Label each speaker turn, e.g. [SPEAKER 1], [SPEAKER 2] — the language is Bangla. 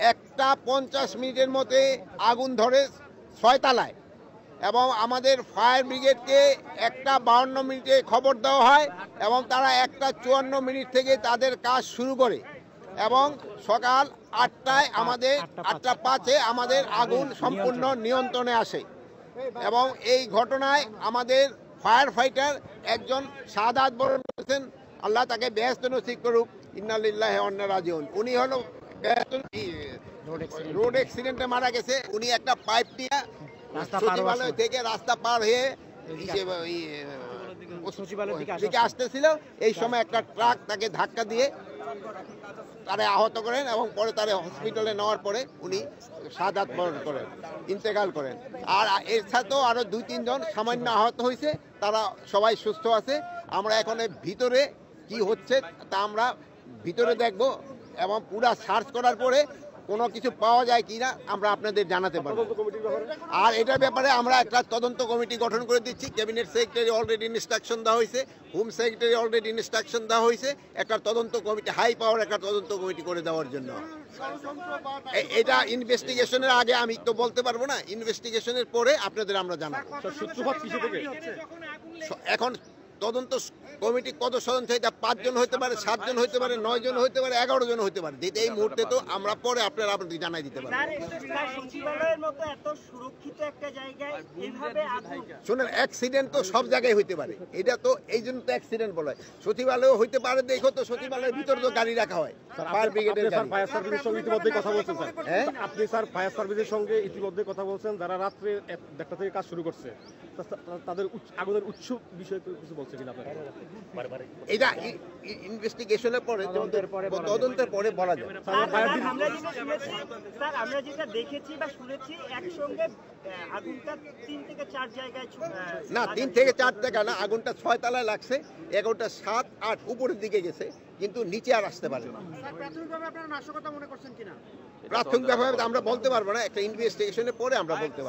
[SPEAKER 1] 1:50 মধ্যে আগুন ধরে 6 তলায় এবং আমাদের ফায়ার ব্রিগেডকে 1:52 খবর দেওয়া হয় এবং তারা 1:54 থেকে তাদের কাজ শুরু করে এবং সকাল 8টায় আমাদের 8:05 আমাদের আগুন সম্পূর্ণ নিয়ন্ত্রণে আসে এবং এই ঘটনায় আমাদের ফায়ার ফাইটার একজন শাহাদাত বরণ করেছেন। আল্লাহ তাকে বেহেশত নসিব করুক। ইন্না লিল্লাহি ওয়া ইন্না রাজিউন। উনি হলো রোড অ্যাক্সিডেন্টে মারা গেছে। উনি একটা পাইপ নিয়ে সচিবালয় থেকে রাস্তা পার হয়ে দিকে আসতেছিল। এই সময় একটা ট্রাক তাকে ধাক্কা দিয়ে তারা আহত করেন এবং পরে তারা হসপিটালে নেওয়ার পরে উনি শাহাদাত বরণ করেন, ইন্তেকাল করেন। আর এর সাথেও আরও 2-3 জন সামান্য আহত হয়েছে, তারা সবাই সুস্থ আছে। আমরা এখন ভিতরে কি হচ্ছে তা আমরা ভিতরে দেখব এবং পুরা সার্চ করার পরে কোনো কিছু পাওয়া যায় কি না আমরা আপনাদের জানাতে পারবো। আর এটার ব্যাপারে আমরা একটা তদন্ত কমিটি গঠন করে দিচ্ছি। ক্যাবিনেট সেক্রেটারি অলরেডি ইনস্ট্রাকশন দেওয়া হয়েছে, হোম সেক্রেটারি অলরেডি ইনস্ট্রাকশন দেওয়া হয়েছে একটা তদন্ত কমিটি, হাই পাওয়ার একটা তদন্ত কমিটি করে দেওয়ার জন্য। এটা ইনভেস্টিগেশনের আগে আমি তো বলতে পারবো না, ইনভেস্টিগেশনের পরে আপনাদের আমরা জানাবো। এখন তদন্ত কমিটি কত সদস্য, এটা 5 জন হতে পারে, 7 জন হতে পারে, 9 জন হতে পারে, 11 জন হতে পারে। এই মুহূর্তে তো আমরা পরে আপনারা জানাই দিতে পারবেন। শুনেন, অ্যাক্সিডেন্ট তো সব জায়গায় হইতে পারে, এটা তো এই জন্য তো অ্যাক্সিডেন্ট বলা হয়। সচিবালয় হইতে পারে, দেখো তো সচিবালয়ের ভিতরে তো গাড়ি রাখা হয়। ফায়ার ব্রিগেডের
[SPEAKER 2] ফায়ার সার্ভিসের সঙ্গে ইতিমধ্যে কথা বলছেন স্যার। হ্যাঁ, আপনি স্যার ফায়ার সার্ভিসের সঙ্গে ইতিমধ্যে কথা বলছেন, যারা রাত্রে 1টা থেকে কাজ শুরু করছে, তাদের আগুনের উৎস বিষয়ে কিছু বলছে কিনা আপনারা?
[SPEAKER 1] এটা ইনভেস্টিগেশনের পরে, তদন্তের পরে বলা যায়।
[SPEAKER 3] আমরা যেটা দেখেছি বা শুনেছি একসঙ্গে আগুনটা 3 থেকে 4 জায়গায়
[SPEAKER 1] না, 3 থেকে 4 জায়গা না, আগুনটা 6 তলায় লাগছে, এগারোটা 7, 8 উপরের দিকে গেছে, কিন্তু নিচে আর আসতে পারে না।
[SPEAKER 3] প্রাথমিকভাবে আপনারা নাশকতা মনে করছেন কিনা?
[SPEAKER 1] প্রাথমিকভাবে আমরা বলতে পারবো না, একটা ইনভেস্টিগেশনের পরে আমরা বলতে পারবো।